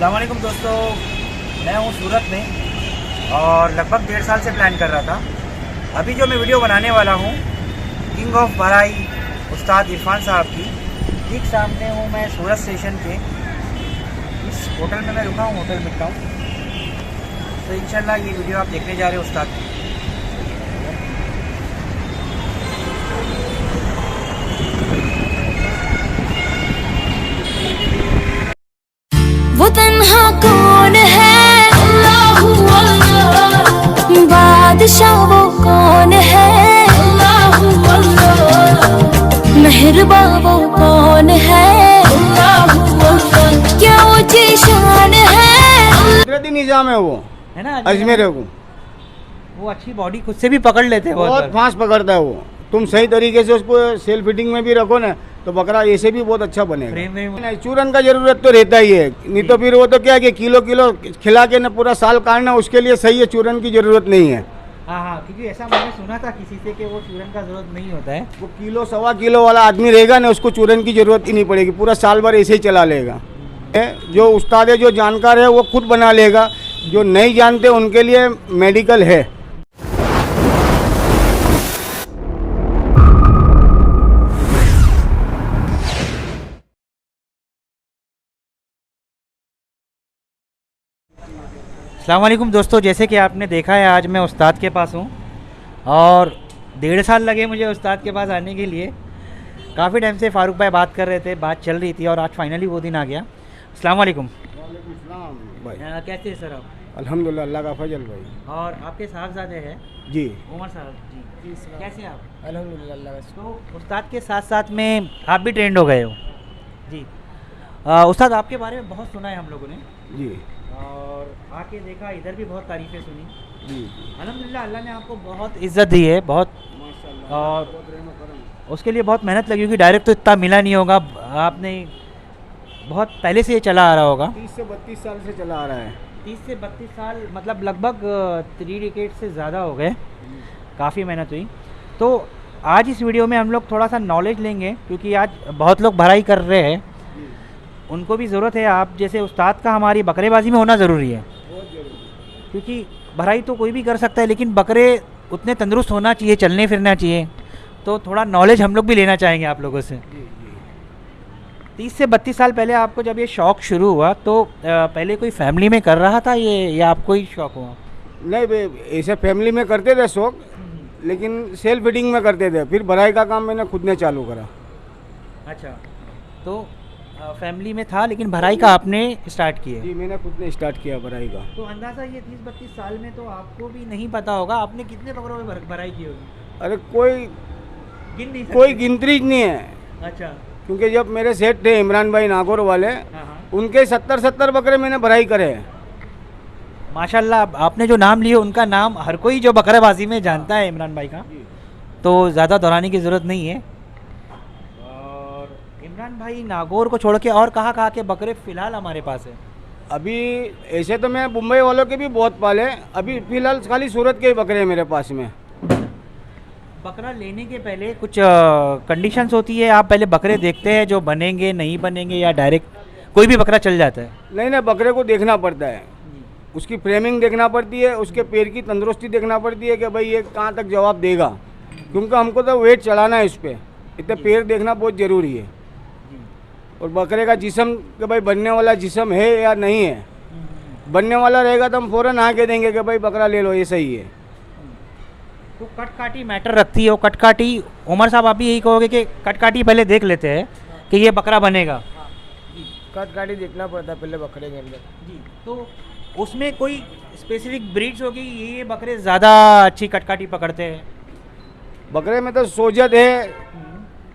अस्सलाम वालेकुम दोस्तों, मैं हूँ सूरत में और लगभग 1.5 साल से प्लान कर रहा था। अभी जो मैं वीडियो बनाने वाला हूँ किंग ऑफ बहराई उस्ताद इरफान साहब की, ठीक सामने हूँ मैं सूरत स्टेशन के। इस होटल में मैं रुका हूँ, होटल मिलता हूँ। तो इंशाल्लाह ये वीडियो आप देखने जा रहे हो उस्ताद की। वो तन्हा कौन है, अल्लाहू अल्लाह। बादशाह वो कौन है, अल्लाहू अल्लाह। मेहरबा वो कौन है, अल्लाहू अल्लाह। क्या ऊंची शान है। कुदरती निजाम है वो, है ना अजमेर को। वो अच्छी बॉडी खुद से भी पकड़ लेते हैं, बहुत फास्ट पकड़ता है वो। तुम सही तरीके से उसको सेल फिटिंग में भी रखो ना तो बकरा ऐसे भी बहुत अच्छा बनेगा। नहीं, चूरन का जरूरत तो रहता ही है, नहीं तो फिर वो तो क्या है कि किलो किलो खिला के ना पूरा साल काटना, उसके लिए सही है, चूरन की जरूरत नहीं है। हाँ, क्योंकि ऐसा मैंने सुना था किसी से कि वो चूरन का जरूरत नहीं होता है। वो किलो सवा किलो वाला आदमी रहेगा ना, उसको चूरन की जरूरत ही नहीं पड़ेगी, पूरा साल भर ऐसे ही चला लेगा। जो उस्ताद है, जो जानकार है वो खुद बना लेगा, जो नहीं जानते उनके लिए मेडिकल है। अस्सलाम वालेकुम दोस्तों, जैसे कि आपने देखा है आज मैं उस्ताद के पास हूँ और 1.5 साल लगे मुझे उस्ताद के पास आने के लिए। काफ़ी टाइम से फारूक भाई बात कर रहे थे, बात चल रही थी और आज फाइनली वो दिन आ गया। अस्सलाम वालेकुम भाई कैसे हैं सर आप? अल्हम्दुलिल्लाह, अल्लाह का फजल भाई। और आपके साहबजादे हैं जी उमर साहब जी, कैसे हैं आप? अल्हम्दुलिल्लाह। तो उस्ताद के साथ साथ में आप भी ट्रेंड हो गए हो जी। उस्ताद आपके बारे में बहुत सुना है हम लोगों ने जी और आके देखा, इधर भी बहुत तारीफ़ें सुनी। जी अल्हम्दुलिल्लाह अल्लाह ने आपको बहुत इज़्ज़त दी है, बहुत, और उसके लिए बहुत मेहनत लगी होगी। डायरेक्ट तो इतना मिला नहीं होगा, आपने बहुत पहले से ये चला आ रहा होगा। 30 से 32 साल से चला आ रहा है। 30 से 32 साल मतलब लगभग 3 डिकेड से ज़्यादा हो गए, काफ़ी मेहनत हुई। तो आज इस वीडियो में हम लोग थोड़ा सा नॉलेज लेंगे, क्योंकि आज बहुत लोग भराई कर रहे हैं, उनको भी ज़रूरत है आप जैसे उस्ताद का हमारी बकरेबाजी में होना ज़रूरी है। बहुत जरूरी। क्योंकि भराई तो कोई भी कर सकता है, लेकिन बकरे उतने तंदुरुस्त होना चाहिए, चलने फिरना चाहिए। तो थोड़ा नॉलेज हम लोग भी लेना चाहेंगे आप लोगों से। 30 से 32 साल पहले आपको जब ये शौक़ शुरू हुआ तो पहले कोई फैमिली में कर रहा था ये, या आपको ही शौक़ हुआ? नहीं भाई, ऐसे फैमिली में करते थे शौक, लेकिन सेल फिटिंग में करते थे। फिर भराई का काम मैंने खुद ने चालू करा। अच्छा, तो फैमिली में था लेकिन भराई का आपने स्टार्ट किया? जी, मैंने खुद ने स्टार्ट किया भराई का। तो अंदाज़ा ये 30-32 साल में तो आपको भी नहीं पता होगा आपने कितने बकरों में भराई की होगी? अरे कोई गिन नहीं कोई गिनती नहीं है, अच्छा, क्योंकि जब मेरे सेठ थे इमरान भाई नागौर वाले, हाँ, उनके 70-70 बकरे मैंने भराई करे हैं। माशाल्लाह। आपने जो नाम लिए उनका नाम हर कोई जो बकरेबाजी में जानता है इमरान भाई का, तो ज़्यादा दोहराने की ज़रूरत नहीं है। और इमरान भाई नागौर को छोड़ के और कहाँ के बकरे फ़िलहाल हमारे पास है? अभी ऐसे तो मैं मुंबई वालों के भी बहुत पाले, अभी फिलहाल खाली सूरत के ही बकरे हैं मेरे पास में। बकरा लेने के पहले कुछ कंडीशंस होती है, आप पहले बकरे देखते हैं जो बनेंगे नहीं बनेंगे, या डायरेक्ट कोई भी बकरा चल जाता है? नहीं, बकरे को देखना पड़ता है, उसकी फ्रेमिंग देखना पड़ती है, उसके पैर की तंदुरुस्ती देखना पड़ती है कि भाई ये कहाँ तक जवाब देगा, क्योंकि हमको तो वेट चढ़ाना है इस पर, इतने पैर देखना बहुत ज़रूरी है। और बकरे का जिस्म कि भाई बनने वाला जिस्म है या नहीं है। बनने वाला रहेगा तो हम फ़ौरन आके देंगे कि भाई बकरा ले लो, ये सही है। तो कटकाठी मैटर रखती है, वो कटकाठी उमर साहब आप भी यही कहोगे कि कटकाठी पहले देख लेते हैं कि ये बकरा बनेगा? कटकाठी देखना पड़ता है पहले बकरे के अंदर जी। तो उसमें कोई स्पेसिफिक ब्रीड्स होगी, ये बकरे ज़्यादा अच्छी कटकाठी पकड़ते हैं? बकरे में तो सोजत है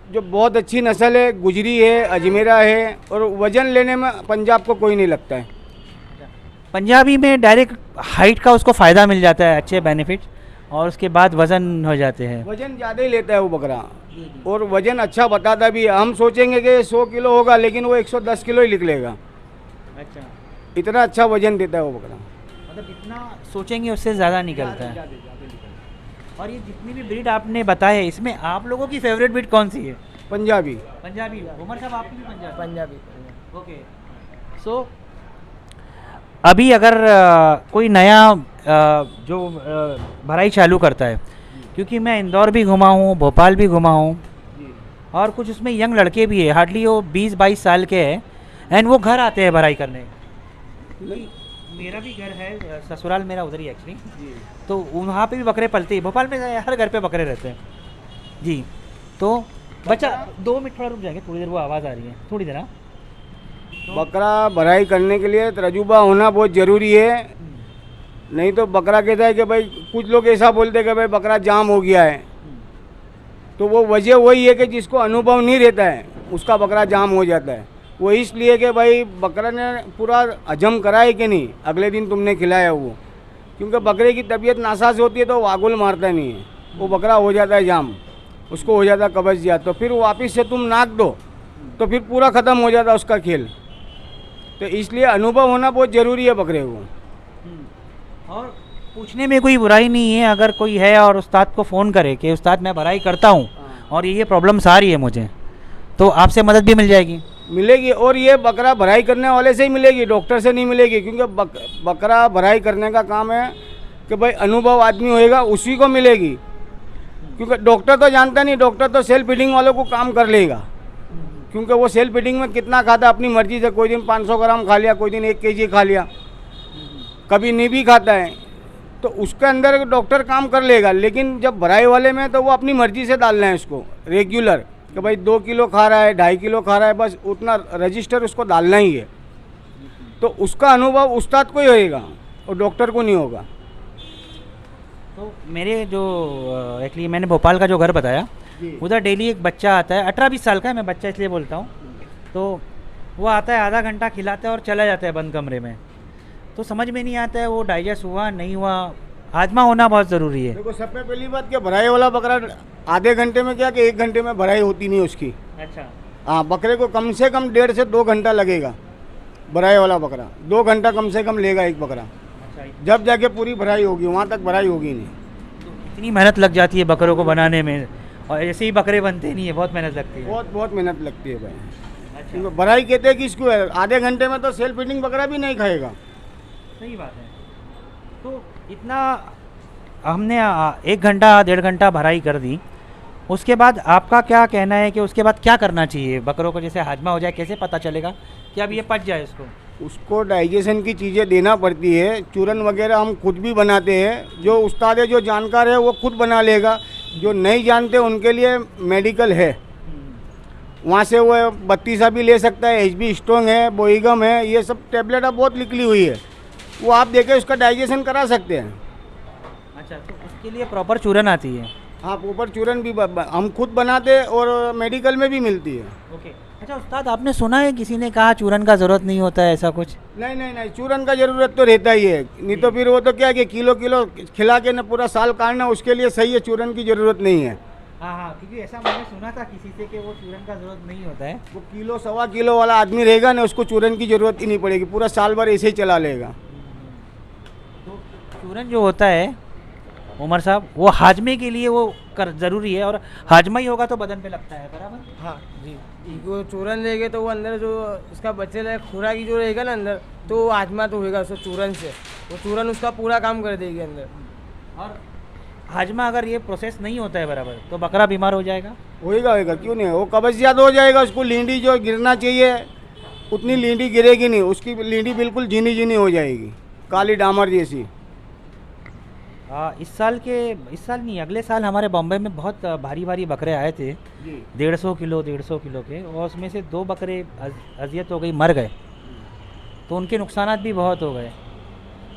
जो बहुत अच्छी नस्ल है, गुजरी है, अजमेरा है, और वज़न लेने में पंजाब को कोई नहीं लगता है। पंजाबी में डायरेक्ट हाइट का उसको फ़ायदा मिल जाता है, अच्छे बेनिफिट, और उसके बाद वज़न हो जाते हैं। वज़न ज़्यादा ही लेता है वो बकरा, और वज़न अच्छा बताता भी है। हम सोचेंगे कि 100 किलो होगा, लेकिन वो 110 किलो ही निकलेगा। अच्छा, इतना अच्छा वज़न देता है वो बकरा। मतलब जितना सोचेंगे उससे ज़्यादा निकलता है। और ये जितनी भी ब्रीड आपने बताए, इसमें आप लोगों की फेवरेट ब्रीड कौन सी है? पंजाबी। पंजाबी। उमर साहब आपकी भी पंजाबी? पंजाबी। ओके। सो अभी अगर कोई नया जो भराई चालू करता है, क्योंकि मैं इंदौर भी घुमा हूँ, भोपाल भी घुमा हूँ, और कुछ उसमें यंग लड़के भी है, हार्डली वो 20-22 साल के हैं, एंड वो घर आते हैं भराई करने। मेरा भी घर है, ससुराल मेरा उधर ही एक्चुअली, तो वहाँ पे भी बकरे पलते हैं। भोपाल में हर घर पे बकरे रहते हैं जी। तो बच्चा 2 मिनट थोड़ा रुक जाएंगे, थोड़ी देर, वो आवाज़ आ रही है, थोड़ी देर। हाँ, बकरा भराई करने के लिए तजुर्बा होना बहुत ज़रूरी है। नहीं तो बकरा कहता है कि भाई, कुछ लोग ऐसा बोलते हैं कि भाई बकरा जाम हो गया है, तो वो वजह वही है कि जिसको अनुभव नहीं रहता है उसका बकरा जाम हो जाता है। वो इसलिए कि भाई बकरा ने पूरा हजम करा है कि नहीं, अगले दिन तुमने खिलाया वो, क्योंकि बकरे की तबीयत नासाज होती है तो वागुल मारता नहीं है, वो बकरा हो जाता है जाम, उसको हो जाता है कब्जियत, तो फिर वापस से तुम नाक दो तो फिर पूरा ख़त्म हो जाता है उसका खेल। तो इसलिए अनुभव होना बहुत ज़रूरी है बकरे को। और पूछने में कोई बुराई नहीं है, अगर कोई है और उस्ताद को फ़ोन करे कि उस्ताद मैं भराई करता हूँ और ये प्रॉब्लम्स आ रही है मुझे, तो आपसे मदद भी मिल जाएगी। मिलेगी, और ये बकरा भराई करने वाले से ही मिलेगी, डॉक्टर से नहीं मिलेगी, क्योंकि बकरा भराई करने का काम है कि भाई अनुभव आदमी होएगा उसी को मिलेगी, क्योंकि डॉक्टर तो जानता नहीं, डॉक्टर तो सेल्फ फीडिंग वालों को काम कर लेगा, क्योंकि वो सेल्फ फीडिंग में कितना खाता अपनी मर्जी से, कोई दिन 500 ग्राम खा लिया, कोई दिन 1 kg खा लिया, कभी नहीं भी खाता है, तो उसके अंदर डॉक्टर काम कर लेगा। लेकिन जब भराई वाले में तो वो अपनी मर्जी से डालना है उसको रेगुलर, कि भाई 2 किलो खा रहा है, 2.5 किलो खा रहा है, बस उतना रजिस्टर उसको डालना ही है। तो उसका अनुभव उस्ताद को ही होएगा और डॉक्टर को नहीं होगा। तो मेरे जो एक्चुअली मैंने भोपाल का जो घर बताया, उधर डेली एक बच्चा आता है, 18-20 साल का है, मैं बच्चा इसलिए बोलता हूँ, तो वो आता है, आधा घंटा खिलाता है और चला जाता है बंद कमरे में। तो समझ में नहीं आता है वो डाइजेस्ट हुआ नहीं हुआ, हाजमा होना बहुत ज़रूरी है। देखो, सबसे पहली बात कि भराई वाला बकरा आधे घंटे में क्या कि 1 घंटे में भराई होती नहीं उसकी। अच्छा। हाँ, बकरे को कम से कम 1.5 से 2 घंटा लगेगा। भराई वाला बकरा 2 घंटा कम से कम लेगा एक बकरा, अच्छा, जब जाके पूरी भराई होगी, वहाँ तक भराई होगी नहीं। तो इतनी मेहनत लग जाती है बकरों को बनाने में, और ऐसे ही बकरे बनते नहीं है, बहुत मेहनत लगती है। बहुत मेहनत लगती है भाई। अच्छा, क्योंकि भराई कहते हैं कि इसको है, आधे घंटे में तो सेल्फ फीडिंग बकरा भी नहीं खाएगा। सही बात है। तो इतना हमने 1 घंटा 1.5 घंटा भराई कर दी, उसके बाद आपका क्या कहना है कि उसके बाद क्या करना चाहिए बकरों को? जैसे हाजमा हो जाए, कैसे पता चलेगा कि अब ये पच जाए इसको? उसको डाइजेशन की चीज़ें देना पड़ती है, चूरन वगैरह हम खुद भी बनाते हैं, जो उस्ताद है, जो जानकार है वो खुद बना लेगा, जो नहीं जानते उनके लिए मेडिकल है, वहाँ से वो 32 भी ले सकता है, HB स्ट्रॉन्ग है, बोईगम है, ये सब टेबलेट अब बहुत निकली हुई है, वो आप देके उसका डाइजेशन करा सकते हैं। अच्छा, तो उसके लिए प्रॉपर चूरन आती है? हाँ, प्रॉपर चूरन भी हम खुद बनाते हैं और मेडिकल में भी मिलती है। ओके। अच्छा उस्ताद, आपने सुना है किसी ने कहा चूरन का ज़रूरत नहीं होता है, ऐसा कुछ? नहीं, चूरन का ज़रूरत तो रहता ही है, नहीं तो फिर वो तो क्या है कि किलो खिला के ना पूरा साल काटना, उसके लिए सही है, चूरन की ज़रूरत नहीं है। हाँ, क्योंकि ऐसा मैंने सुना था किसी से कि वो चूरन का ज़रूरत नहीं होता है। वो किलो 1.25 किलो वाला आदमी रहेगा ना, उसको चूरन की ज़रूरत ही नहीं पड़ेगी, पूरा साल भर ऐसे ही चला लेगा। तो चूरन जो होता है उमर साहब, वो हाजमे के लिए वो ज़रूरी है, और हाजमा ही होगा तो बदन पे लगता है, बराबर? हाँ जी, वो चूरन लेंगे तो वो अंदर जो उसका बच्चे लायक खुराकी जो रहेगा ना अंदर, तो वो हाजमा तो होगा उसको चूरन से, वो चूरन उसका पूरा काम कर देगी अंदर। और हाजमा अगर ये प्रोसेस नहीं होता है बराबर, तो बकरा बीमार हो जाएगा? होएगा, क्यों नहीं, वो कब्जियत हो जाएगा, उसको लींडी जो गिरना चाहिए उतनी लींडी गिरेगी नहीं, उसकी लींडी बिल्कुल झीनी हो जाएगी, काली डामर जैसी। इस साल नहीं, अगले साल हमारे बॉम्बे में बहुत भारी बकरे आए थे, 150 किलो के, और उसमें से 2 बकरे अजियत हो गई, मर गए, तो उनके नुकसानात भी बहुत हो गए।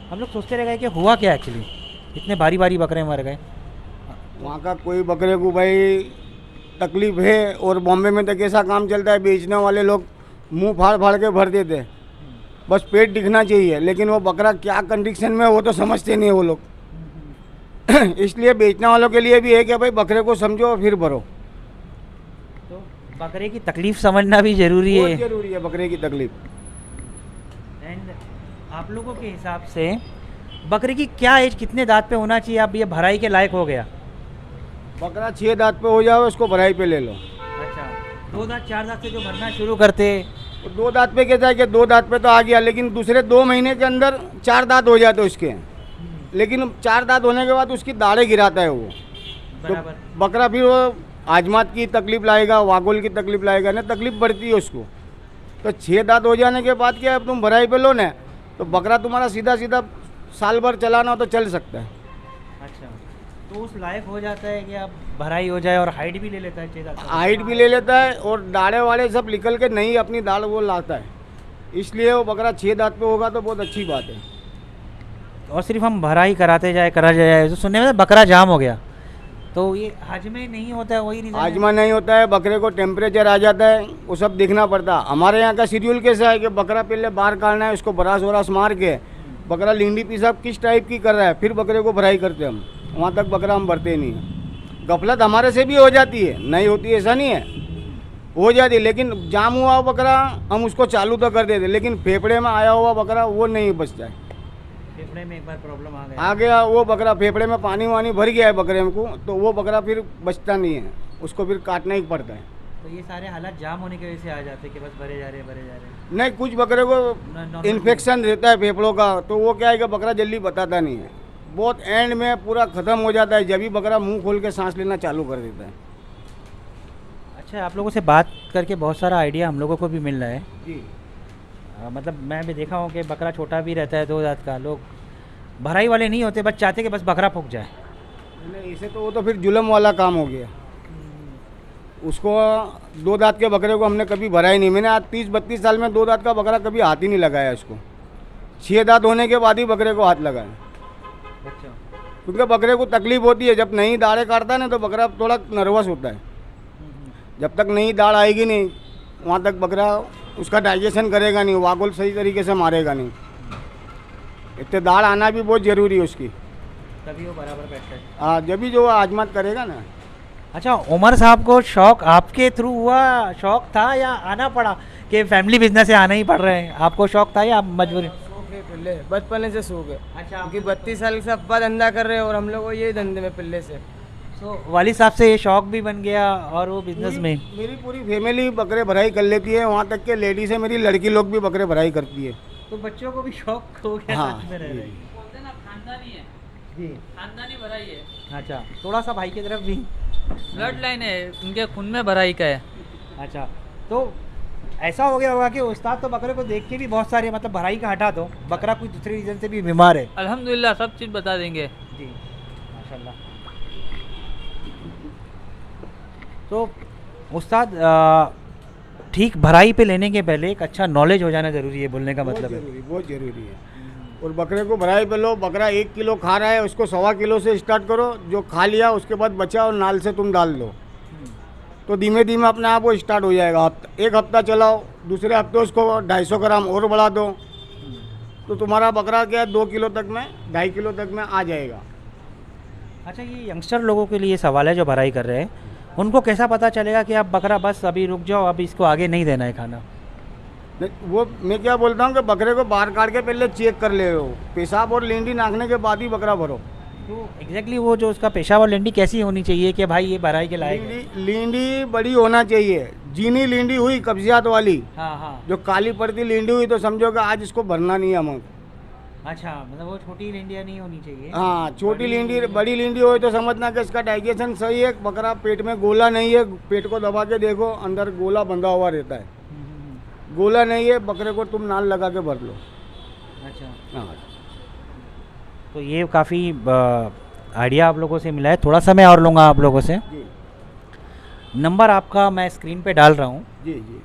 हम लोग सोचते रह गए कि हुआ क्या एक्चुअली, इतने भारी बकरे मर गए। वहाँ का कोई बकरे को भाई तकलीफ है, और बॉम्बे में तो कैसा काम चलता है, बेचने वाले लोग मुंह फाड़ के भर देते, बस पेट दिखना चाहिए, लेकिन वो बकरा क्या कंडीशन में वो तो समझते नहीं वो लोग। इसलिए बेचने वालों के लिए भी है कि भाई बकरे को समझो फिर भरो। तो बकरे की तकलीफ समझना भी ज़रूरी है, बहुत ज़रूरी है बकरे की तकलीफ। एंड आप लोगों के हिसाब से बकरे की क्या एज, कितने दांत पे होना चाहिए अब ये भराई के लायक हो गया? बकरा 6 दांत पे हो जाओ, उसको भराई पे ले लो। अच्छा, 2 दांत 4 दांत से जो भरना शुरू करते, वो 2 दांत पे कहता है कि 2 दांत पे तो आ गया, लेकिन दूसरे 2 महीने के अंदर 4 दांत हो जाते उसके। लेकिन 4 दांत होने के बाद उसकी दाढ़ें गिराता है वो, तो बराबर। बकरा फिर वो आजमात की तकलीफ लाएगा, वागुल की तकलीफ लाएगा ना, तकलीफ बढ़ती है उसको। तो 6 दांत हो जाने के बाद क्या है, अब तुम भराई पे लो ना, तो बकरा तुम्हारा सीधा सीधा साल भर चलाना हो तो चल सकता है। अच्छा, तो उस लायक हो जाता है कि आप भराई हो जाए और हाइट भी ले लेता है 6 दांत का? हाइट भी ले लेता है और दाढ़े वाड़े सब निकल के नहीं अपनी दाढ़ वो लाता है, इसलिए वो बकरा 6 दांत पे होगा तो बहुत अच्छी बात है। और सिर्फ हम भराई कराते जाए तो सुनने में बकरा जाम हो गया, तो ये हाजमे नहीं होता है, वही रीज़न है? आजमा नहीं होता है, बकरे को टेम्परेचर आ जाता है, वो सब देखना पड़ता है। हमारे यहाँ का शेड्यूल कैसा है कि बकरा पहले बाहर काटना है, उसको बरास वरास मार के बकरा लींडी पेशाब किस टाइप की कर रहा है, फिर बकरे को भराई करते हैं हम। वहाँ तक बकरा हम भरते नहीं हैं। गफलत हमारे से भी हो जाती है, नहीं होती ऐसा नहीं है, हो जाती है, लेकिन जाम हुआ बकरा हम उसको चालू तो कर देते, लेकिन फेफड़े में आया हुआ बकरा वो नहीं बचता है। फेफड़े में एक बार प्रॉब्लम आ गया वो बकरा, फेफड़े में पानी वानी भर गया है बकरे को, तो वो बकरा फिर बचता नहीं है, उसको फिर काटना ही पड़ता है। तो ये सारे हालात जाम होने की वजह से आ जाते हैं कि बस भरे जा रहे हैं। नहीं, कुछ बकरे को नॉर्मल इन्फेक्शन रहता है फेफड़ों का, तो वो क्या है कि बकरा जल्दी बताता नहीं है, बहुत एंड में पूरा ख़त्म हो जाता है, जब भी बकरा मुंह खोल के सांस लेना चालू कर देता है। अच्छा, आप लोगों से बात करके बहुत सारा आइडिया हम लोगों को भी मिल रहा है। जी, मतलब मैं भी देखा हूँ कि बकरा छोटा भी रहता है 2 दांत का, लोग भराई वाले नहीं होते, बस चाहते कि बस बकरा फूक जाए। नहीं इसे तो वो तो फिर जुल्म वाला काम हो गया। उसको 2 दांत के बकरे को हमने कभी भरा ही नहीं। मैंने आज 30-32 साल में 2 दांत का बकरा कभी हाथ ही नहीं लगाया इसको। 6 दांत होने के बाद ही बकरे को हाथ लगाया, अच्छा, क्योंकि बकरे को तकलीफ होती है, जब नई दाढ़ें काटता है ना तो बकरा थोड़ा नर्वस होता है। जब तक नई दाढ़ आएगी नहीं वहाँ तक बकरा उसका डाइजेशन करेगा नहीं, वागुल सही तरीके से मारेगा नहीं। इतने दाढ़ आना भी बहुत ज़रूरी है उसकी, तभी वो बराबर बैठता है। हाँ, जब भी जो आजमात करेगा ना। अच्छा, उमर साहब को शौक आपके थ्रू हुआ, शौक था या आना पड़ा कि फैमिली बिजनेस से आना ही पड़ रहे हैं? आपको शौक था या मजबूरी? शौक है पहले, बचपन से शौक है। अच्छा, क्योंकि 32 साल से अब्बा धंधा कर रहे हैं और हम लोग को ये धंधे में पहले से। तो वालिद साहब से ये शौक भी बन गया और वो बिजनेस में? मेरी पूरी फैमिली बकरे भराई कर लेती है, वहाँ तक के लेडीज है मेरी, लड़की लोग भी बकरे भराई करती है। तो बच्चों को भी शौक हो गया हाँ, साथ में रह रहे? बोलते ना खानदानी है, जी, खानदानी भराई है, अच्छा, थोड़ा सा भाई की तरफ भी। ब्लड लाइन है, उनके खून में भराई का है। अच्छा, तो ऐसा हो गया होगा कि उस्ताद तो बकरे को देख के भी बहुत सारे, मतलब भराई का हटा दो, बकरा कोई दूसरे रीजन से भी बीमार है? अल्हम्दुलिल्लाह सब चीज़ बता देंगे। जी, माशाल्लाह। तो उस्ताद, ठीक भराई पे लेने के पहले एक अच्छा नॉलेज हो जाना ज़रूरी है, बोलने का मतलब है। बहुत ज़रूरी है। और बकरे को भराई पे लो, बकरा 1 किलो खा रहा है उसको 1.25 किलो से स्टार्ट करो, जो खा लिया उसके बाद बचा और नाल से तुम डाल दो, तो धीमे धीमे अपने आप वो स्टार्ट हो जाएगा। एक हफ्ता चलाओ, दूसरे हफ्ते उसको 250 ग्राम और बढ़ा दो, तो तुम्हारा बकरा क्या 2 किलो तक में, 2.5 किलो तक में आ जाएगा। अच्छा, ये यंगस्टर लोगों के लिए सवाल है जो भराई कर रहे हैं, उनको कैसा पता चलेगा कि आप बकरा बस अभी रुक जाओ, अब इसको आगे नहीं देना है खाना? नहीं, वो मैं क्या बोलता हूँ कि बकरे को बाहर काट के पहले चेक कर ले, पेशाब और लींडी नाखने के बाद ही बकरा भरो। तो एग्जैक्टली वो जो उसका पेशाब और लेंडी कैसी होनी चाहिए कि भाई ये भराई के लायक है? लींडी बड़ी होना चाहिए, जीनी लींडी हुई कब्जियात वाली, हाँ हाँ, जो काली पड़ती लींडी हुई तो समझो कि आज इसको भरना नहीं है हमें। अच्छा, मतलब वो छोटी लींडियाँ नहीं होनी चाहिए? हाँ, छोटी लींडी, बड़ी लींडी हो तो समझना कि इसका डाइजेशन सही है, बकरा पेट में गोला नहीं है, पेट को दबा के देखो अंदर गोला बंधा हुआ रहता है, गोला नहीं है, बकरे को तुम नाल लगा के भर लो। अच्छा, हाँ, तो ये काफ़ी आइडिया आप लोगों से मिला है। थोड़ा सा मैं और लूँगा आप लोगों से। जी नंबर आपका मैं स्क्रीन पे डाल रहा हूँ। जी जी।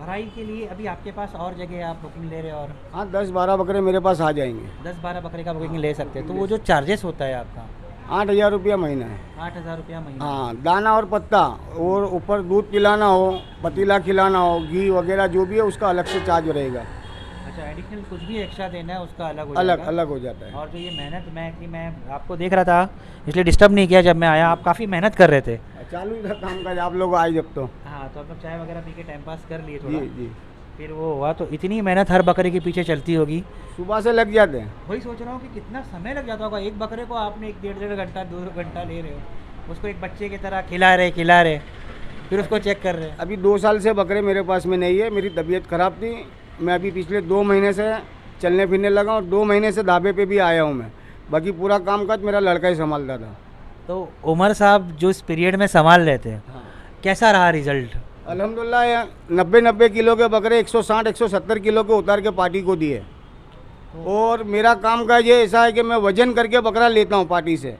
भराई के लिए अभी आपके पास और जगह है, आप बुकिंग ले रहे हो? और हाँ, 10-12 बकरे मेरे पास आ जाएंगे। 10-12 बकरे का बुकिंग ले सकते हैं। तो वो जो चार्जेस होता है आपका? 8,000 रुपया महीना है। 8,000 रुपया महीना? हाँ, दाना और पत्ता और ऊपर दूध पिलाना हो, पतीला खिलाना हो, घी वगैरह जो भी है उसका अलग से चार्ज रहेगा। अच्छा, एडिशनल कुछ भी एक्स्ट्रा देना है उसका अलग हो अलग जाएगा? अलग हो जाता है। और जो ये मेहनत, मैं आपको देख रहा था इसलिए डिस्टर्ब नहीं किया, जब मैं आया आप काफ़ी मेहनत कर रहे थे। चालू ही था काम का, आप लोग आए जब तो। हाँ, तो आप लोग चाय वगैरह पी के टाइम पास कर लिए जी थोड़ा, जी, फिर वो हुआ। तो इतनी मेहनत हर बकरे के पीछे चलती होगी? सुबह से लग जाते हैं। वही सोच रहा हूँ कि कितना समय लग जाता होगा। एक बकरे को आपने 1 डेढ़ घंटा 2 घंटा ले रहे हो, उसको एक बच्चे की तरह खिला रहे, फिर उसको चेक कर रहे हैं। अभी 2 साल से बकरे मेरे पास में नहीं है। मेरी तबीयत ख़राब थी, मैं अभी पिछले 2 महीने से चलने फिरने लगा और 2 महीने से ढाबे पे भी आया हूँ मैं। बाकी पूरा काम काज मेरा लड़का ही संभालता था। तो उमर साहब जो इस पीरियड में संभाल रहे थे, कैसा रहा रिजल्ट? अल्हम्दुलिल्लाह 90 किलो के बकरे 160-170 किलो के उतार के पार्टी को दिए। और मेरा काम काज ये ऐसा है कि मैं वजन करके बकरा लेता हूँ पार्टी से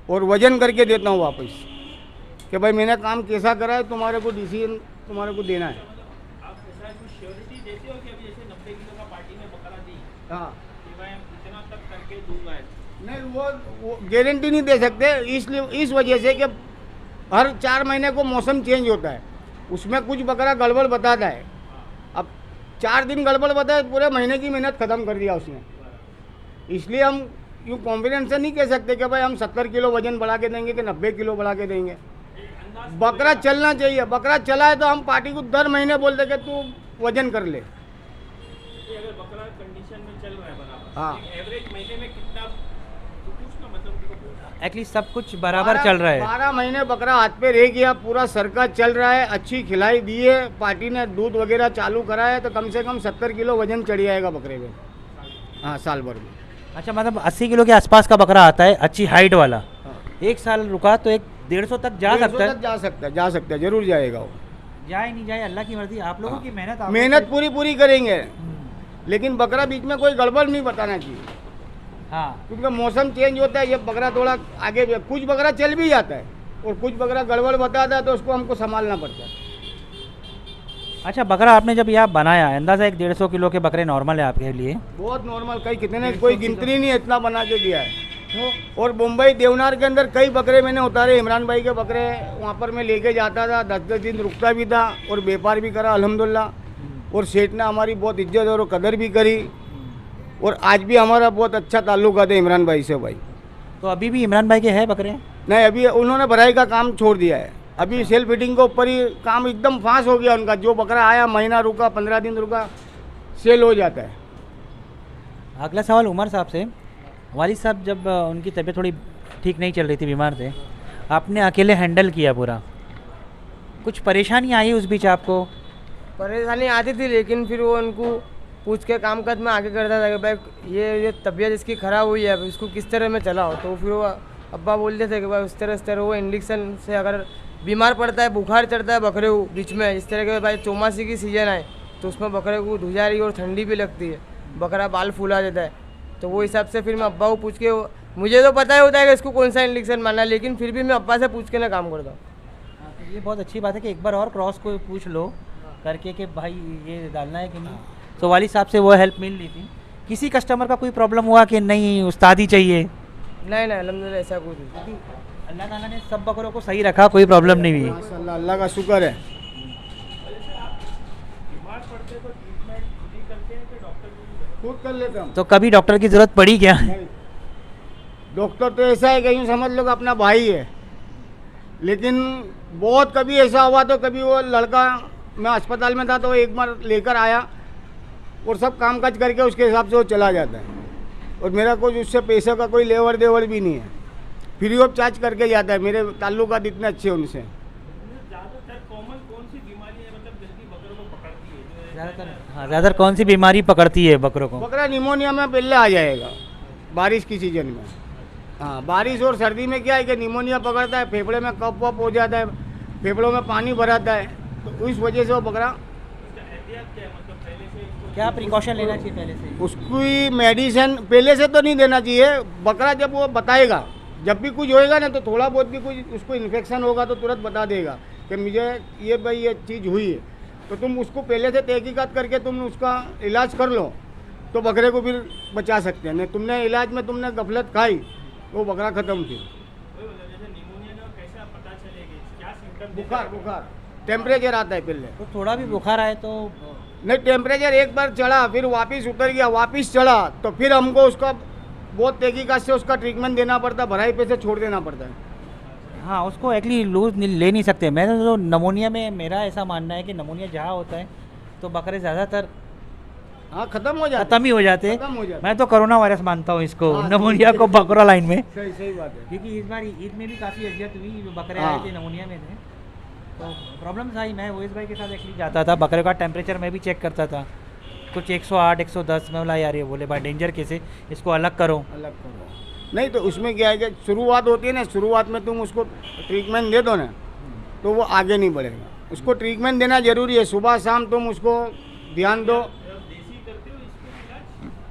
और वजन करके देता हूँ वापस कि भाई मैंने काम कैसा करा है, तुम्हारे को डिसीजन तुम्हारे को देना है। हाँ नहीं, वो गारंटी नहीं दे सकते, इसलिए इस वजह से कि हर 4 महीने को मौसम चेंज होता है, उसमें कुछ बकरा गड़बड़ बताता है। अब 4 दिन गड़बड़ बताए, पूरे महीने की मेहनत ख़त्म कर दिया उसने। इसलिए हम यूँ कॉन्फिडेंस से नहीं कह सकते कि भाई हम 70 किलो वजन बढ़ा के देंगे कि 90 किलो बढ़ा के देंगे। बकरा चलना चाहिए, बकरा चला है तो हम पार्टी को दर महीने बोलते कि तू वजन कर ले। अगर बकरा कंडीशन में चल रहा है बराबर, हाँ एवरेज महीने में कितना तो कुछ ना मतलब एटलीस्ट सब कुछ बराबर चल रहा है। 12 महीने बकरा हाथ पे रह गया, पूरा सरका चल रहा है, अच्छी खिलाई दी है, पार्टी ने दूध वगैरह चालू करा है, तो कम से कम 70 किलो वजन चढ़ जाएगा बकरे में। हाँ साल भर में। अच्छा, मतलब 80 किलो के आसपास का बकरा आता है अच्छी हाइट वाला, 1 साल रुका तो 150 तक जा 150 सकता है। तक जा सकता है, जरूर जाएगा वो। जाए नहीं जाए अल्लाह की मर्जी, आप लोगों की मेहनत। आप मेहनत पूरी करेंगे, लेकिन बकरा बीच में कोई गड़बड़ नहीं बताना चाहिए। हाँ, क्योंकि मौसम चेंज होता है, ये बकरा थोड़ा आगे कुछ बकरा चल भी जाता है और कुछ बकरा गड़बड़ बताता है, तो उसको हमको संभालना पड़ता है। अच्छा, बकरा आपने जब यहाँ बनाया, अंदाज़ा 150 किलो के बकरे नॉर्मल है आपके लिए? बहुत नॉर्मल, कई कितने कोई गिनती नहीं है, इतना बना के दिया है। और मुंबई देवनार के अंदर कई बकरे मैंने उतारे, इमरान भाई के बकरे वहाँ पर मैं लेके जाता था, 10-10 दिन रुकता भी था और व्यापार भी करा अल्हम्दुलिल्लाह। और सेठ ने हमारी बहुत इज्जत और कदर भी करी, और आज भी हमारा बहुत अच्छा ताल्लुकात है इमरान भाई से। भाई तो अभी भी इमरान भाई के हैं बकरे? नहीं, अभी उन्होंने भराई का काम छोड़ दिया है, अभी सेल फिटिंग के ऊपर ही काम एकदम फास्ट हो गया उनका। जो बकरा आया, महीना रुका, 15 दिन रुका, सेल हो जाता है। अगला सवाल उमर साहब से। वालिद साहब जब उनकी तबीयत थोड़ी ठीक नहीं चल रही थी, बीमार थे, आपने अकेले हैंडल किया पूरा, कुछ परेशानी आई उस बीच आपको? परेशानी आती थी, लेकिन फिर वो उनको पूछ के काम काज में आगे करता था कि भाई ये तबीयत इसकी ख़राब हुई है, अब इसको किस तरह में चलाओ। तो फिर वो अब्बा बोलते थे कि भाई उस तरह वो इंजेक्शन से अगर बीमार पड़ता है, बुखार चढ़ता है बकरे को बीच में, इस तरह के भाई चौमासी की सीजन आए तो उसमें बकरे को धुजारी और ठंडी भी लगती है, बकरा बाल फूला देता है। तो वो हिसाब से फिर मैं अब्बा को पूछ के, मुझे तो पता ही होता है कि इसको कौन सा इंजेक्शन मारना है, लेकिन फिर भी मैं अब्बा से पूछ के ना काम करता हूँ। तो ये बहुत अच्छी बात है कि एक बार और क्रॉस को पूछ लो करके कि भाई ये डालना है कि नहीं। तो वालिद साहब से वो हेल्प मिल रही थी। किसी कस्टमर का कोई प्रॉब्लम हुआ कि नहीं उस्तादी चाहिए? नहीं अल्हम्दुलिल्लाह ऐसा कुछ नहीं। अल्लाह ताला ने सब बकरों को सही रखा, कोई प्रॉब्लम नहीं हुई। माशाल्लाह, अल्लाह का शुक्र है। खुद कर लेता हूँ। तो कभी डॉक्टर की ज़रूरत पड़ी क्या? डॉक्टर तो ऐसा है कि यूँ समझ लो कि अपना भाई है, लेकिन बहुत कभी ऐसा हुआ तो कभी वो लड़का, मैं अस्पताल में था तो एक बार लेकर आया और सब काम काज करके उसके हिसाब से वो चला जाता है, और मेरा कुछ उससे पैसे का कोई लेवर देवर भी नहीं है, फ्री ऑफ चार्ज करके जाता है। मेरे ताल्लुकात इतने अच्छे हैं उनसे। ज़्यादातर कॉमन कौन सी बीमारी है मतलब जल्दी बकरों को पकड़ती है? ज़्यादातर कौन सी बीमारी पकड़ती है बकरों को? बकरा निमोनिया में पहले आ जाएगा बारिश की सीजन में। हाँ, बारिश और सर्दी में क्या है कि निमोनिया पकड़ता है, फेफड़े में कफ वफ हो जाता है, फेफड़ों में पानी भराता है, तो इस वजह से वो बकरा, क्या प्रिकॉशन लेना चाहिए पहले से? उसकी मेडिसिन पहले से तो नहीं देना चाहिए। बकरा जब वो बताएगा, जब भी कुछ होएगा ना, तो थोड़ा बहुत भी कुछ उसको इन्फेक्शन होगा तो तुरंत बता देगा कि मुझे ये भाई ये चीज़ हुई है, तो तुम उसको पहले से तहकीकात करके तुम उसका इलाज कर लो, तो बकरे को फिर बचा सकते हैं। नहीं तुमने इलाज में तुमने गफलत खाई तो वो बकरा ख़त्म थी। बुखार टेम्परेचर आता है पहले, तो थोड़ा भी बुखार आए तो? नहीं, टेम्परेचर एक बार चढ़ा, फिर वापस उतर गया, वापस चढ़ा, तो फिर हमको उसका बहुत तहकीकात से उसका ट्रीटमेंट देना पड़ता है, भराई पे से छोड़ देना पड़ता है। हाँ, उसको एक्चुअली लूज ले नहीं सकते। मैं तो नमोनिया में मेरा ऐसा मानना है कि नमोनिया जहाँ होता है तो बकरे ज़्यादातर हाँ खत्म हो जाता खत्म ही हो जाते खत्म हो जाता। मैं तो कोरोना वायरस मानता हूँ इसको, हाँ, नमोनिया को बकरा लाइन में। सही बात है। क्योंकि इस बार ईद में भी काफ़ी अजियत हुई, बकरे हाँ। आए थे नमोनिया में थे। तो प्रॉब्लम्स आई, मैं ओएस भाई के साथ एक्चुअली जाता था, बकरे का टेम्परेचर मैं भी चेक करता था, कुछ 108 110, मैं बोला यार ये बोले भाई डेंजर केस है, इसको अलग करो। अलग करो। नहीं तो उसमें क्या है कि शुरुआत होती है ना, शुरुआत में तुम उसको ट्रीटमेंट दे दो ना तो वो आगे नहीं बढ़ेगा। उसको ट्रीटमेंट देना ज़रूरी है, सुबह शाम तुम उसको ध्यान दो।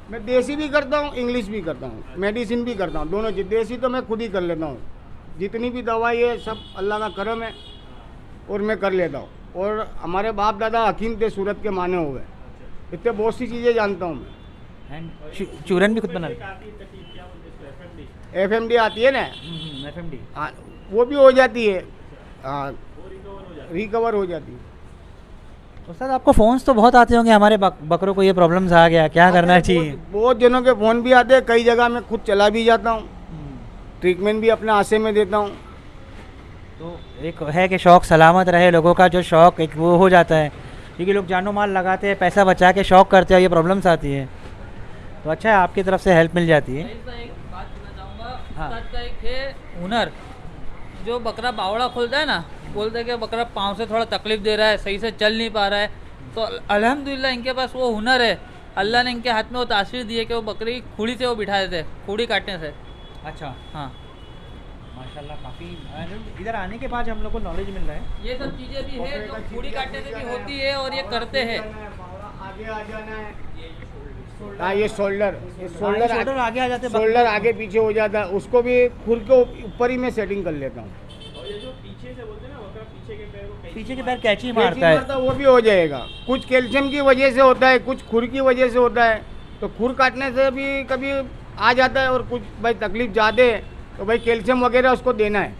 मैं देसी भी करता हूँ, इंग्लिश भी करता हूँ, मेडिसिन भी करता हूँ, दोनों चीज़। देसी तो मैं खुद ही कर लेता हूँ, जितनी भी दवाई है सब अल्लाह का करम है और मैं कर लेता हूँ। और हमारे बाप दादा हकीम थे, सूरत के माने हुए, इतने बहुत सी चीज़ें जानता हूँ मैं। एंड चूरन भी खुद बना FMD आती है ना, FMD, हाँ, वो भी हो जाती है, हाँ, रिकवर हो जाती है। उस्ताद आपको फ़ोन्स तो बहुत आते होंगे, हमारे बकरों को ये प्रॉब्लम्स आ गया, क्या करना चाहिए? बहुत जनों के फ़ोन भी आते हैं, कई जगह मैं खुद चला भी जाता हूँ, ट्रीटमेंट भी अपने हाथ में देता हूँ। तो एक है कि शौक़ सलामत रहे, लोगों का जो शौक़ एक वो हो जाता है, क्योंकि लोग जानो माल लगाते हैं, पैसा बचा के शौक़ करते हैं, ये प्रॉब्लम्स आती है। तो अच्छा है आपकी तरफ से हेल्प मिल जाती है। भाई साहब, एक बात कहना चाहूँगा, हाँ। उस्ताद का एक है हुनर, जो बकरा बावड़ा खोलता है ना, बोलते हैं कि बकरा पाँव से थोड़ा तकलीफ दे रहा है, सही से चल नहीं पा रहा है, तो अल्हम्दुलिल्लाह इनके पास वो हुनर है, अल्लाह ने इनके हाथ में वो तासीर दी है कि वो बकरी खूड़ी से वो बिठा देते, खूड़ी काटने से। अच्छा, हाँ, माशाल्लाह काफ़ी इधर आने के बाद हम लोग को नॉलेज मिल रहा है। ये सब चीज़ें भी है जो खूड़ी काटने से भी होती है और ये करते हैं। आगे आ जाना है, हाँ, ये शोल्डर शोल्डर आगे आ जाते हैं, शोल्डर आगे पीछे हो जाता है, उसको भी खुर के ऊपर ही मैं सेटिंग कर लेता हूँ। और ये जो पीछे से बोलते हैं ना बकरा, पीछे के पैर को पीछे के पैर कैची कैंची मारता है। मारता वो भी हो जाएगा। कुछ कैल्शियम की वजह से होता है, कुछ खुर की वजह से होता है, तो खुर काटने से भी कभी आ जाता है। और कुछ भाई तकलीफ ज़्यादा है तो भाई कैल्शियम वगैरह उसको देना है,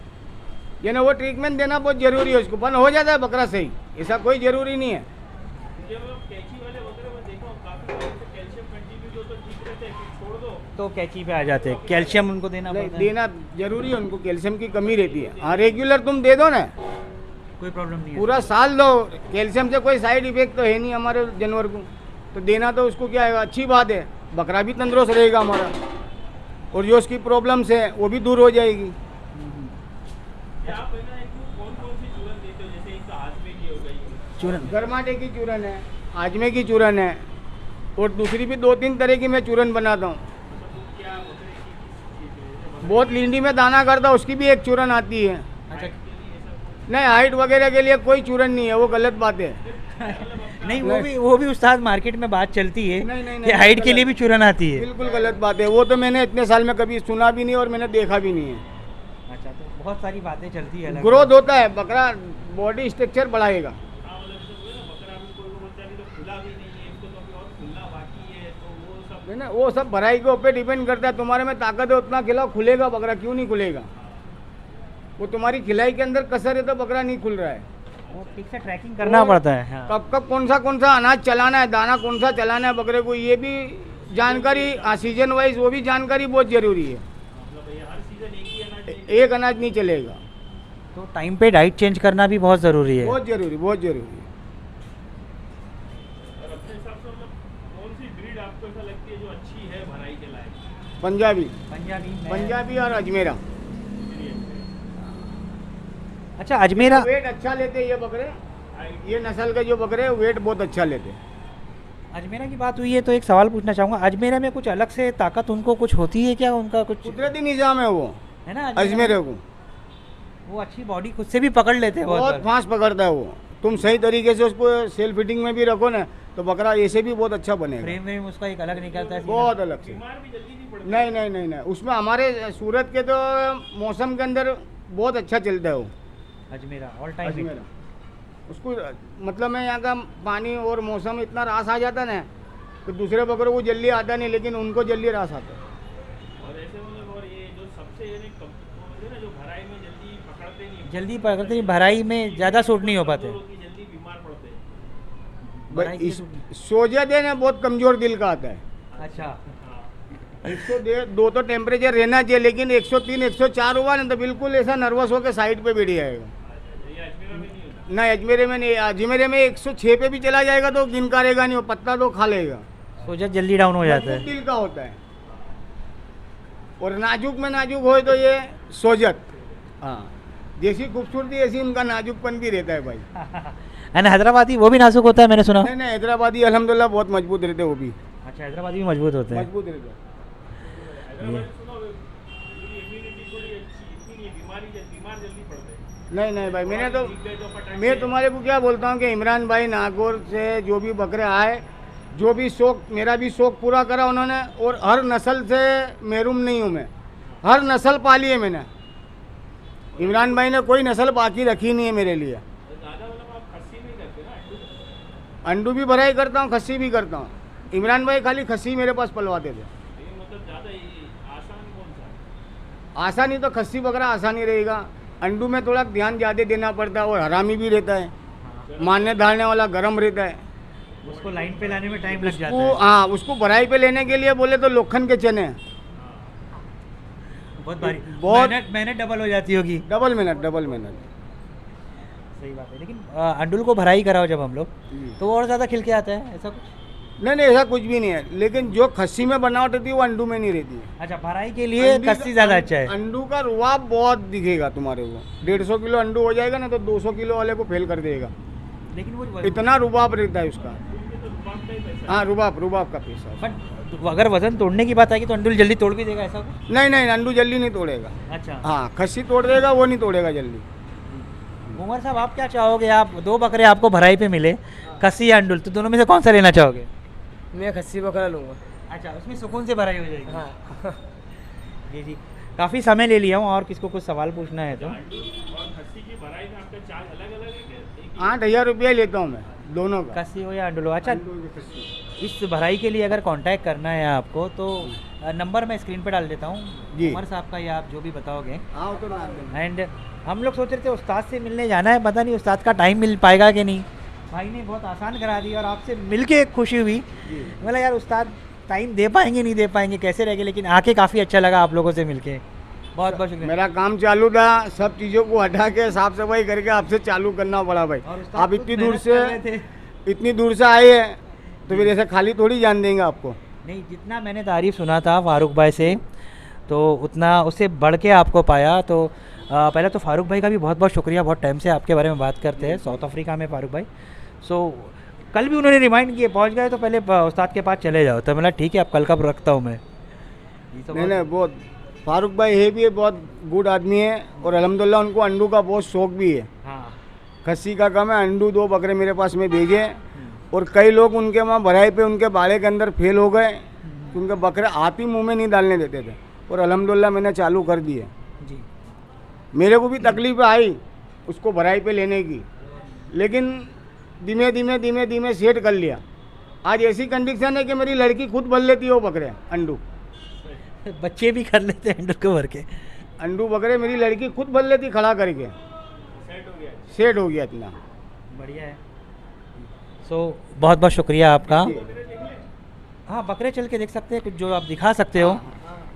यानी वो ट्रीटमेंट देना बहुत ज़रूरी है। उसको बंद हो जाता है बकरा सही, ऐसा कोई ज़रूरी नहीं है। ये मतलब कैंची वाले बकरे में देखा हूँ काफी टाइम से कैल्शियम कंटिन्यू जो तो ठीक रहता है, फिर छोड़ दो तो कैची पे आ जाते हैं, कैल्शियम उनको देना नहीं, पड़ता है। देना जरूरी है, उनको कैल्शियम की कमी रहती है। हाँ, रेगुलर तुम दे दो ना, कोई प्रॉब्लम नहीं है। पूरा साल दो, कैल्शियम से कोई साइड इफेक्ट तो है नहीं हमारे जानवर को, तो देना तो उसको क्या है, अच्छी बात है। बकरा भी तंदुरुस्त रहेगा हमारा, और जो उसकी प्रॉब्लम्स है वो भी दूर हो जाएगी। या आप है ना एक कौन कौन सी चूरन देते हो, जैसे एक तो आजमे की हो गई, चूरन गरमाटे की चूरन है, आजमे की चूरन है, और दूसरी भी 2-3 तरह की मैं चूरन बनाता हूँ। क्या बकरे की किस चीज़ है, बहुत लींडी में दाना करता, उसकी भी एक चूरन आती है। अच्छा नहीं, हाइट वगैरह के लिए कोई चूरन नहीं है, वो गलत बात है। नहीं, वो भी उस्ताद मार्केट में बात चलती है नहीं, नहीं, कि नहीं, हाइट के गलत। लिए भी चूरन आती है। बिल्कुल गलत बात है, वो तो मैंने इतने साल में कभी सुना भी नहीं और मैंने देखा भी नहीं है। अच्छा, तो बहुत सारी बातें चलती है। ग्रोथ होता है, बकरा बॉडी स्ट्रक्चर बढ़ाएगा। हाँ मतलब जैसे बोले ना बकरा अभी कोई को बोलता है अभी तो खुला भी नहीं है, इसको तो अभी और खुलना बाकी है, तो वो सब है ना, वो सब भराई के ऊपर डिपेंड करता है। तुम्हारे में ताकत है उतना खिलाओ, खुलेगा बकरा, क्यों नहीं खुलेगा। वो तुम्हारी खिलाई के अंदर कसर है तो बकरा नहीं खुल रहा है। वो ठीक से ट्रैकिंग करना पड़ता है। हाँ। कब कब कौन सा अनाज चलाना है, दाना कौन सा चलाना है बकरे को, ये भी जानकारी, सीजन वाइज वो भी जानकारी बहुत जरूरी है। मतलब ये हर सीजन एक ही अनाज नहीं, एक अनाज नहीं चलेगा, तो टाइम पे डाइट चेंज करना भी बहुत ज़रूरी है। बहुत जरूरी, बहुत जरूरी है। और अपने हिसाब से मतलब कौन सी ब्रीड आपको ऐसा लगती है जो अच्छी है भराई के लायक? पंजाबी, पंजाबी पंजाबी और अजमेरा। अच्छा, अजमेरा वेट अच्छा लेते हैं ये बकरे, ये नस्ल के जो बकरे हैं वेट बहुत अच्छा लेते हैं। अजमेरा की बात हुई है तो एक सवाल पूछना चाहूँगा, अजमेरा में कुछ अलग से ताकत उनको कुछ होती है क्या? उनका कुछ कुदरती निज़ाम है वो है ना अजमेरे को, वो अच्छी बॉडी खुद से भी पकड़ लेते हैं बहुत बहुत बार। फास्ट पकड़ता है वो। तुम सही तरीके से उसको सेल फिटिंग में भी रखो ना तो बकरा ऐसे भी बहुत अच्छा बनेगा, फ्रेम व्रेम उसका एक अलग निकलता है। बहुत अलग से। बीमार भी जल्दी नहीं पड़ता। नहीं नहीं नहीं नहीं, उसमें हमारे सूरत के तो मौसम के अंदर बहुत अच्छा चलता है वो अजमेरा ऑल टाइम। अजमेरा। उसको मतलब मैं यहाँ का पानी और मौसम इतना रास आ जाता ना तो दूसरे बकरों को जल्दी आता नहीं, लेकिन उनको जल्दी रास आता है। और ऐसे मतलब और ये जो सबसे ये कम बोलते हैं ना जो भराई में जल्दी पकड़ते नहीं, जल्दी पकड़ते नहीं, भराई में ज़्यादा सूट नहीं हो पाते। लोग की जल्दी बीमार पड़ते हैं। भराई की सोजत है ना, बहुत कमज़ोर दिल का आता है। अच्छा, हाँ 102 तो टेम्परेचर रहना चाहिए, लेकिन 103 104 हुआ ना तो बिल्कुल ऐसा नर्वस होकर साइड पे बैठ जाएगा। ये अजमेरा में नहीं होता। नहीं, अजमेरे में नहीं, अजमेरे में 106 पे भी चला जाएगा तो गिन करेगा नहीं, वो पत्ता तो खा लेगा। सोजत जल्दी डाउन हो जाता मजबूत है। दिल का होता है, और नाजुक में नाजुक हो तो ये सोजत। हाँ, जैसी खूबसूरती ऐसी उनका नाजुकपन भी रहता है भाई। एंड हैदराबादी वो भी नाजुक होता है, मैंने सुना। नहीं नहीं, हैदराबादी अल्हम्दुलिल्लाह बहुत मजबूत रहते हैं वो भी, अच्छा, हैदराबादी भी मजबूत होते हैं। मजबूत रहते हैं। हैदराबाद सुनो पूरी इम्यूनिटी थोड़ी अच्छी इतनी नहीं है, बीमार जल्दी पड़ते हैं। नहीं नहीं भाई, मैंने तो ठीक है, जो फटाक मैं से- तुम्हारे को क्या बोलता हूँ कि इमरान भाई नागौर से जो भी बकरे आए, जो भी शौक, मेरा भी शौक पूरा करा उन्होंने, और हर नस्ल से महरूम नहीं हूँ मैं, हर नस्ल पाली है मैंने। इमरान भाई ने कोई नस्ल बाकी रखी नहीं है मेरे लिए। ज़्यादा मतलब आप खस्सी नहीं करते ना अंडू? अंडू भी भराई करता हूँ, खस्सी भी करता हूँ। इमरान भाई खाली खस्सी मेरे पास पलवाते थे। ये मतलब ज़्यादा आसान कौन सा है? आसानी तो खस्सी बकरा आसानी रहेगा, अंडू में थोड़ा ध्यान ज़्यादा देना पड़ता है और हरामी भी रहता है, मारने धारने वाला गर्म रहता है उसको लाइन पे लाने में टाइम लग जाता वो। है। हाँ, उसको भराई पे लेने के लिए बोले तो लोखंड के चने हैं। बहुत भारी, बहुत- मेहनत डबल हो जाती होगी। डबल मेहनत, डबल मेहनत। सही बात है, लेकिन अंडुल को भराई कराओ जब हम लोग, तो वो और ज़्यादा खिल के आता है, ऐसा कुछ? नहीं नहीं, ऐसा कुछ भी नहीं है, लेकिन जो खस्सी में बनावट रहती है वो अंडू में नहीं रहती है। अच्छा, भराई के लिए अंडी का- कस्सी ज़्यादा अच्छा है। अंडू का रुआब बहुत दिखेगा तुम्हारे को। 150 किलो अंडू हो जाएगा ना तो 200 किलो वाले को फेल कर देगा, लेकिन वो इतना रुबाब रहता है उसका। हाँ, रुबाब का पैसा। बट अगर वजन तोड़ने की बात आएगी तो अंडुल जल्दी तोड़ भी देगा, ऐसा कुछ? नहीं नहीं, अंडू जल्दी नहीं तोड़ेगा। अच्छा। हाँ, खस्सी तोड़ देगा, वो नहीं तोड़ेगा जल्दी। उमर साहब, आप क्या चाहोगे? आप दो बकरे आपको भराई पे मिले, कस्सी या अंडुल, तो दोनों में से कौन सा लेना चाहोगे? मैं खस्सी बकरा लूँगा। अच्छा, उसमें सुकून से भराई हो जाएगी। हाँ जी जी, काफ़ी समय ले लिया हूँ, और किसको कुछ सवाल पूछना है तो? और खस्सी की भराई में आपका चार्ज अलग अलग है क्या? 8,000 रुपया लेता हूँ मैं दोनों का। कस्सी हो या अंडुल हो। अच्छा, अंडू की खस्सी। इस भराई के लिए अगर कांटेक्ट करना है आपको तो नंबर मैं स्क्रीन पे डाल देता हूँ जी। उमर साहब का, या आप जो भी बताओगे। हाँ, वो तो डाल देंगे। एंड हम लोग सोच रहे थे उस्ताद से मिलने जाना है, पता नहीं उस्ताद का टाइम मिल पाएगा कि नहीं। भाई ने बहुत आसान करा दी और आपसे मिल के एक खुशी हुई। बोला यार उस्ताद टाइम दे पाएंगे नहीं दे पाएंगे कैसे रहेंगे, लेकिन आके काफ़ी अच्छा लगा आप लोगों से मिलके। बहुत बहुत शुक्रिया। मेरा काम चालू था, सब चीज़ों को हटा के साफ सफाई करके आपसे चालू करना पड़ा भाई। और उस्ताद आप खुद इतनी दूर मेहनत कर रहे से थे। इतनी दूर से आए हैं तो फिर ऐसे खाली थोड़ी जान देंगे आपको। नहीं, जितना मैंने तारीफ़ सुना था फारूक भाई से, तो उतना उससे बढ़ के आपको पाया। तो पहले तो फारूक भाई का भी बहुत बहुत शुक्रिया, बहुत टाइम से आपके बारे में बात करते हैं, साउथ अफ्रीका में फारूक भाई। सो कल भी उन्होंने रिमाइंड किए, पहुंच गए तो पहले उस्ताद के पास चले जाओ, तो मैंने ठीक है अब कल कब रखता हूँ मैं। नहीं नहीं, बहुत फारूक भाई है भी, बहुत गुड आदमी है, और अल्हम्दुलिल्लाह उनको अंडू का बहुत शौक भी है। हाँ, खस्सी का कम है, अंडू 2 बकरे मेरे पास में भेजे, और कई लोग उनके वहाँ भराई पे उनके बाड़े के अंदर फेल हो गए, क्योंकि बकरे हाथ ही मुँह में नहीं डालने देते थे, और अल्हम्दुलिल्लाह मैंने चालू कर दिए। जी। मेरे को भी तकलीफ आई उसको भराई पे लेने की, लेकिन धीमे धीमे धीमे धीमे सेट कर लिया। आज ऐसी कंडीशन है कि मेरी लड़की खुद भर लेती है वो बकरे अंडू। बच्चे भी कर लेते हैं अंडू को भर के। अंडू बकरे मेरी लड़की खुद भर लेती खड़ा करके। सेट हो गया इतना। बढ़िया है। सो बहुत बहुत शुक्रिया आपका। हाँ, बकरे चल के देख सकते हैं, कुछ जो आप दिखा सकते हो।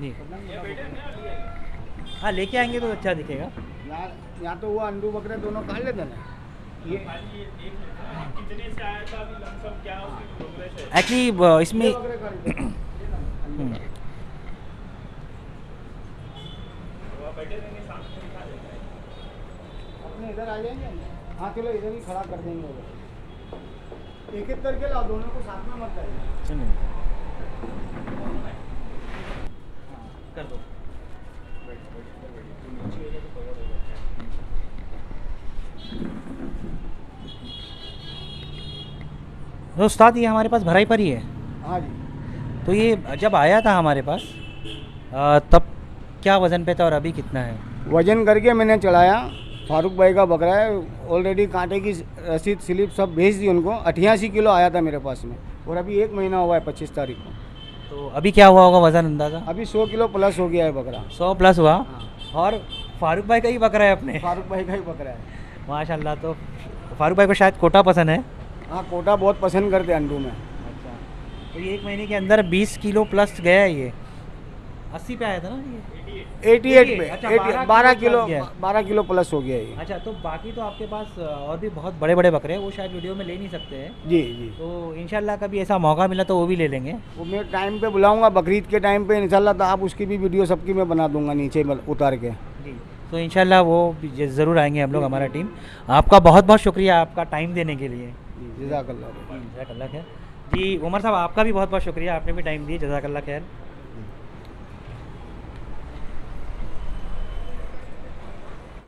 जी हाँ, लेके आएंगे तो अच्छा दिखेगा। यहाँ तो वो अंडू बकरे दोनों काट लेते ना। ये कितने से आया था अभी लमसम, क्या उसकी प्रोग्रेस है? एक्चुअली इसमें बकरे काट लेते हैं। वो बैठे रहेंगे, सामने दिखा देते हैं। अपने इधर आ जाएंगे। हाँ चलो, इधर ही खड़ा कर देंगे उधर। एक एक करके लाओ, दोनों को साथ में मत लाइए। सुनिए, कर दो। तो उस्ताद ये हमारे पास भराई पर ही है। हाँ जी। तो ये जब आया था हमारे पास तब क्या वज़न पे था और अभी कितना है? वजन करके मैंने चढ़ाया। फारूक भाई का बकरा है, ऑलरेडी कांटे की रसीद स्लिप सब भेज दी उनको। 88 किलो आया था मेरे पास में, और अभी 1 महीना हुआ है 25 तारीख को। तो अभी क्या हुआ होगा वज़न अंदाज़ा? अभी 100 किलो प्लस हो गया है बकरा। 100 प्लस हुआ। और फारूक भाई का ही बकरा है अपने। फारूक भाई का ही बकरा है। माशाल्लाह। तो फारूक भाई को शायद कोटा पसंद है। हाँ, कोटा बहुत पसंद करते हैं अंडू में। अच्छा, तो ये 1 महीने के अंदर 20 किलो प्लस गया है। ये 80 पे आया था ना ये? 88 पे। अच्छा, 12 किलो प्लस गया। 12 किलो प्लस हो गया ये। अच्छा, तो बाकी तो आपके पास और भी बहुत बड़े बड़े बकरे हैं, वो शायद वीडियो में ले नहीं सकते हैं। जी जी। तो इंशाल्लाह कभी ऐसा मौका मिला तो वो भी ले लेंगे। वो मैं टाइम पे बुलाऊंगा, बकरीद के टाइम पे इंशाल्लाह, तो आप उसकी भी वीडियो सबकी मैं बना दूंगा नीचे उतार के। जी। तो इंशाल्लाह वो ज़रूर आएंगे हम लोग, हमारा टीम। आपका बहुत बहुत शुक्रिया आपका टाइम देने के लिए। जज़ाकल्लाह। जज़ाकल्लाह खैर। जी उमर साहब आपका भी बहुत बहुत शुक्रिया, आपने भी टाइम दिया, जज़ाकल्लाह खैर।